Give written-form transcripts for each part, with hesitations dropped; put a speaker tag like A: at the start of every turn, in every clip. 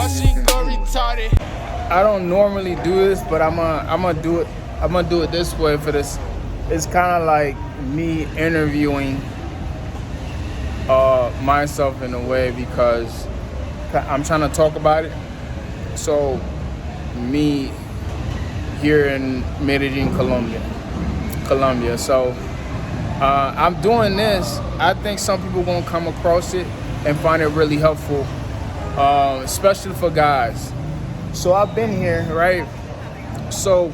A: I don't normally do this, but I'm gonna do it. I'm gonna do it this way for this. It's kind of like me interviewing myself in a way because I'm trying to talk about it. So me here in Medellin, Colombia. So I'm doing this. I think some people gonna come across it and find it really helpful, especially for guys. So I've been here, right? So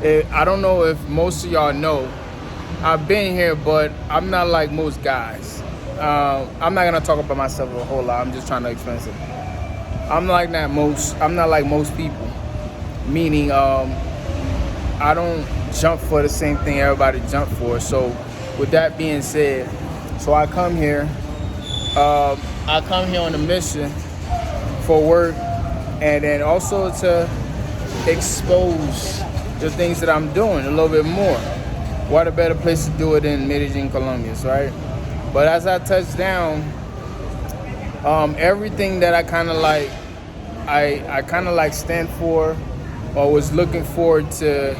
A: I don't know if most of y'all know, I've been here, but I'm not like most guys. I'm not gonna talk about myself a whole lot. I'm just trying to explain something. I'm not like most people. Meaning, I don't jump for the same thing everybody jump for. So, with that being said, so I come here on a mission for work, and then also to expose the things that I'm doing a little bit more. What a better place to do it in Medellin, Colombia, right? But as I touch down, everything that I kind of like, I kind of like stand for, or was looking forward to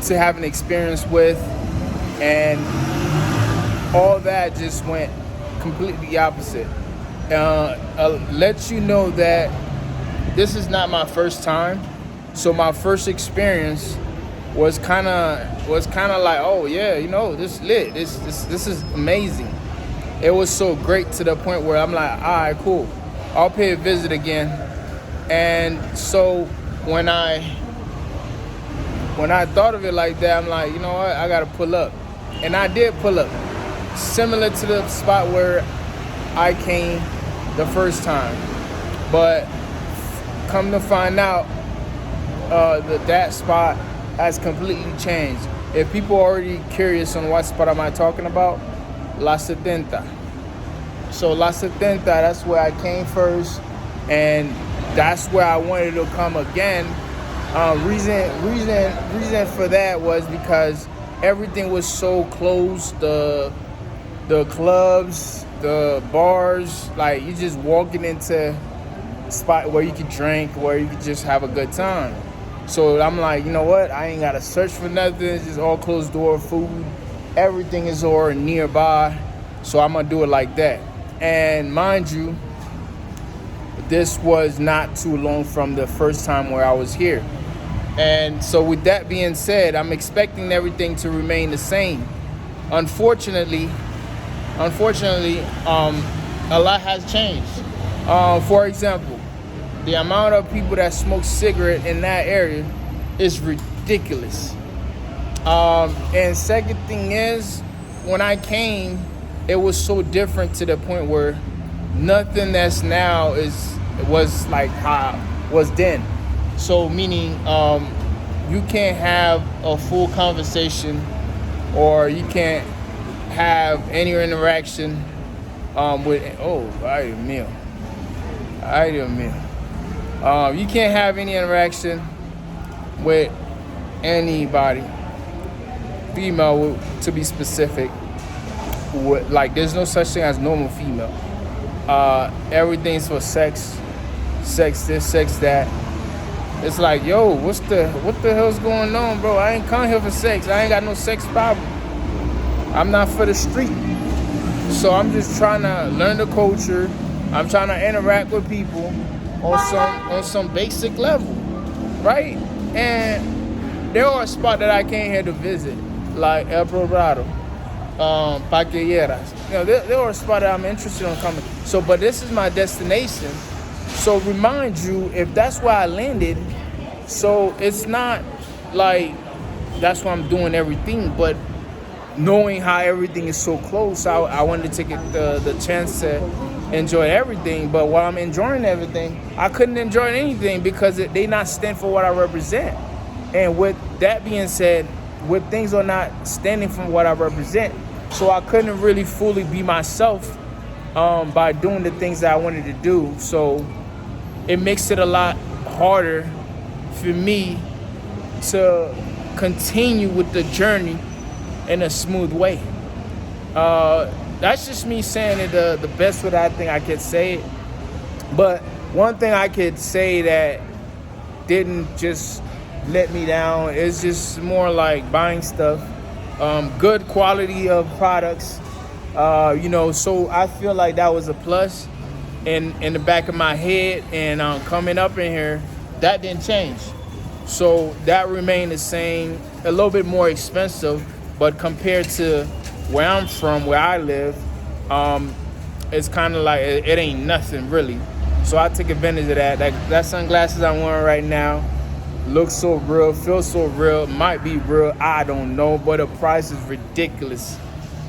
A: have an experience with, and all that just went completely opposite. Let you know that this is not my first time. So my first experience was kind of like, oh yeah, this lit. This is amazing. It was so great to the point where I'm like, all right, cool. I'll pay a visit again. And so when I thought of it like that, I'm like, you know what? I gotta pull up, and I did pull up, similar to the spot where I came the first time. But come to find out, that spot has completely changed. If people are already curious on what spot am I talking about, La Setenta. So La Setenta, that's where I came first, and that's where I wanted to come again. Reason for that was because everything was so close. The clubs, the bars, like you just walking into a spot where you could drink, where you could just have a good time. So I'm like, you know what? I ain't gotta search for nothing. It's just all closed door food. Everything is all nearby. So I'm gonna do it like that. And mind you, this was not too long from the first time where I was here. And so with that being said, I'm expecting everything to remain the same. Unfortunately, a lot has changed. For example, the amount of people that smoke cigarette in that area is ridiculous. And second thing is, when I came, it was so different to the point where nothing that's now was like how it was then. So meaning, you can't have a full conversation, or you can't have any interaction with. Ay Dios mío. You can't have any interaction with anybody, female to be specific. Like, there's no such thing as normal female. Everything's for sex this, sex that. It's like, yo, what the hell's going on, bro? I ain't come here for sex. I ain't got no sex problem. I'm not for the street. So I'm just trying to learn the culture. I'm trying to interact with people on some basic level, right? And there are spots that I came here to visit, like El Poblado, Paquilleras. There are spots that I'm interested in coming. So, but this is my destination. So remind you, if that's where I landed, so it's not like that's why I'm doing everything, but knowing how everything is so close, I wanted to take the chance to enjoy everything. But while I'm enjoying everything, I couldn't enjoy anything because they not stand for what I represent. And with that being said, with things are not standing for what I represent, so I couldn't really fully be myself by doing the things that I wanted to do. So it makes it a lot harder for me to continue with the journey in a smooth way. That's just me saying it the best way that I think I could say it. But one thing I could say that didn't just let me down is just more like buying stuff, good quality of products. So I feel like that was a plus in the back of my head, and coming up in here, that didn't change. So that remained the same, a little bit more expensive, but compared to where I'm from, where I live, it's kind of like it ain't nothing really. So I took advantage of that. That sunglasses I'm wearing right now looks so real, feels so real, might be real, I don't know, but the price is ridiculous.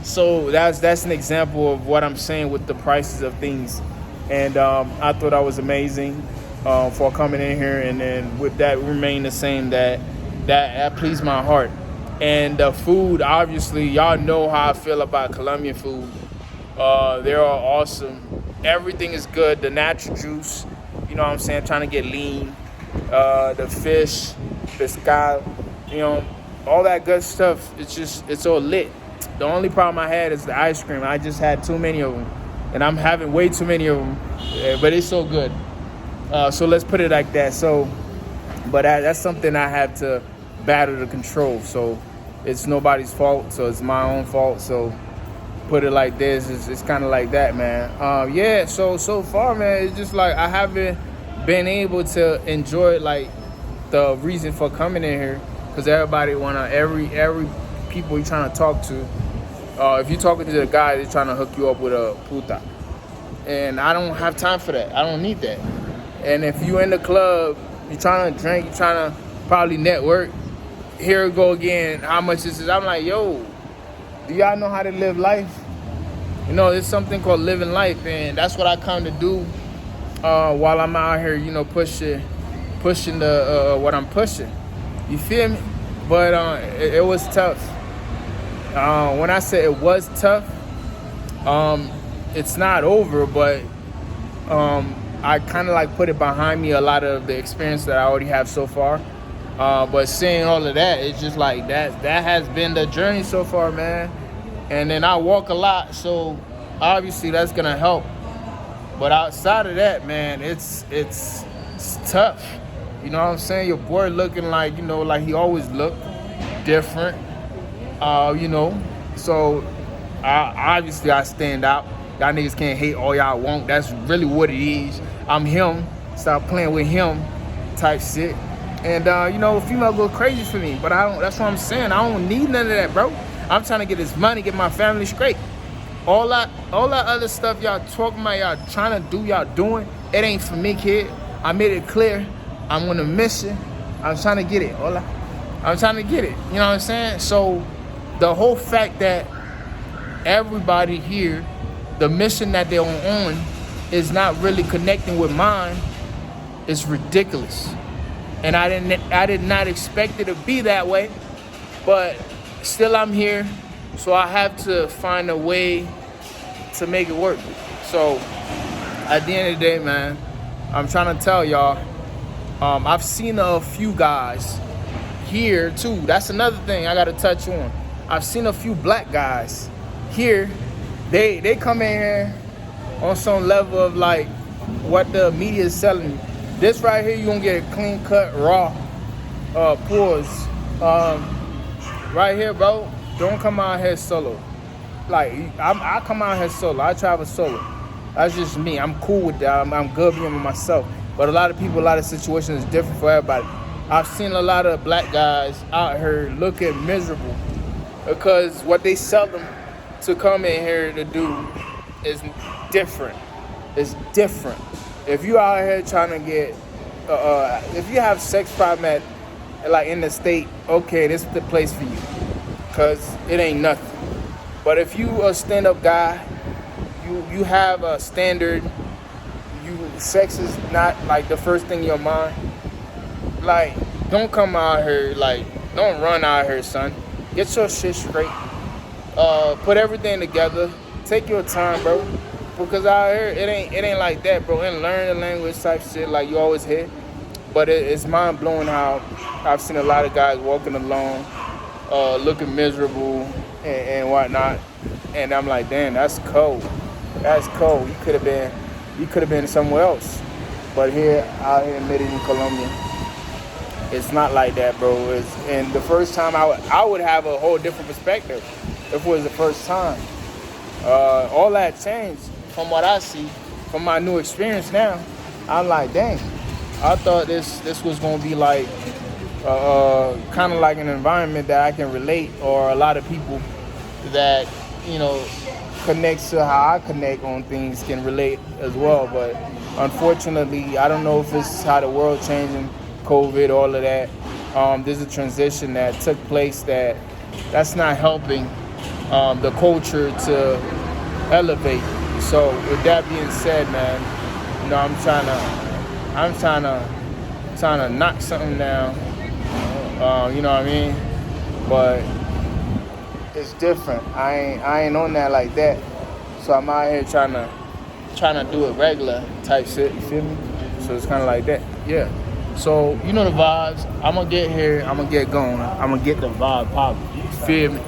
A: So that's an example of what I'm saying with the prices of things. And I thought that was amazing for coming in here, and then with that remain the same. That pleased my heart. And the food, obviously, y'all know how I feel about Colombian food. They're all awesome. Everything is good. The natural juice, you know what I'm saying, trying to get lean. The fish, the sky, all that good stuff. It's all lit. The only problem I had is the ice cream. I just had too many of them, and I'm having way too many of them. But it's so good. So let's put it like that. But that's something I have to battle to control. So it's nobody's fault. So it's my own fault. So put it like this. It's kind of like that, man. So far, man, it's just like I haven't been able to enjoy like the reason for coming in here, because everybody every people you're trying to talk to. If you're talking to the guy, they're trying to hook you up with a puta. And I don't have time for that. I don't need that. And if you in the club, you're trying to drink, you're trying to probably network, here we go again, how much this is. I'm like, yo, do y'all know how to live life? There's something called living life, and that's what I come to do while I'm out here, pushing the what I'm pushing. You feel me? But it was tough. When I say it was tough, it's not over, but I kind of like put it behind me, a lot of the experience that I already have so far. But seeing all of that, it's just like that has been the journey so far, man. And then I walk a lot, so obviously that's gonna help. But outside of that, man, it's tough. You know what I'm saying? Your boy looking like, like he always looked different. So obviously I stand out. Y'all niggas can't hate all y'all want. That's really what it is. I'm him. Stop playing with him type shit. And, female go crazy for me. But that's what I'm saying. I don't need none of that, bro. I'm trying to get this money, get my family straight. All that other stuff y'all talking about, y'all trying to do, y'all doing, it ain't for me, kid. I made it clear. I'm on a mission. I'm trying to get it. I'm trying to get it. You know what I'm saying? So the whole fact that everybody here, the mission that they're on is not really connecting with mine is ridiculous. And I did not expect it to be that way, but still I'm here, so I have to find a way to make it work. So at the end of the day, man, I'm trying to tell y'all, I've seen a few guys here too. That's another thing I gotta touch on. I've seen a few black guys here. They come in here on some level of like what the media is selling you. This right here, you gonna get a clean cut, raw pause. Right here, bro, don't come out here solo. Like, I come out here solo. I travel solo. That's just me. I'm cool with that. I'm good being with myself. But a lot of people, a lot of situations is different for everybody. I've seen a lot of black guys out here looking miserable because what they sell them to come in here to do is different. It's different. If you out here trying to get, if you have sex problem like in the state, okay, this is the place for you, cause it ain't nothing. But if you a stand-up guy, you have a standard. Sex is not like the first thing in your mind. Like, don't come out here, like, don't run out here, son. Get your shit straight. Put everything together. Take your time, bro. Because out here, it ain't like that, bro. And learn the language type shit like you always hear. But it's mind-blowing how I've seen a lot of guys walking along, looking miserable and whatnot. And I'm like, damn, that's cold. That's cold. You could have been we could have been somewhere else. But out here in Medellin, Colombia, it's not like that, bro. And the first time I would have a whole different perspective if it was the first time. All that changed from what I see, from my new experience now. I'm like, dang, I thought this was gonna be like kind of like an environment that I can relate, or a lot of people that, connects to how I connect on things can relate as well. But unfortunately, I don't know if it's how the world changing, COVID, all of that. There's a transition that took place that's not helping the culture to elevate. So with that being said, man, I'm trying to knock something down. You know what I mean? But it's different. I ain't on that like that. So I'm out here trying to do it regular type shit. You feel me? So it's kind of like that. Yeah. So you know the vibes. I'm gonna get here. I'm gonna get going. I'm gonna get the vibe popping. You feel me?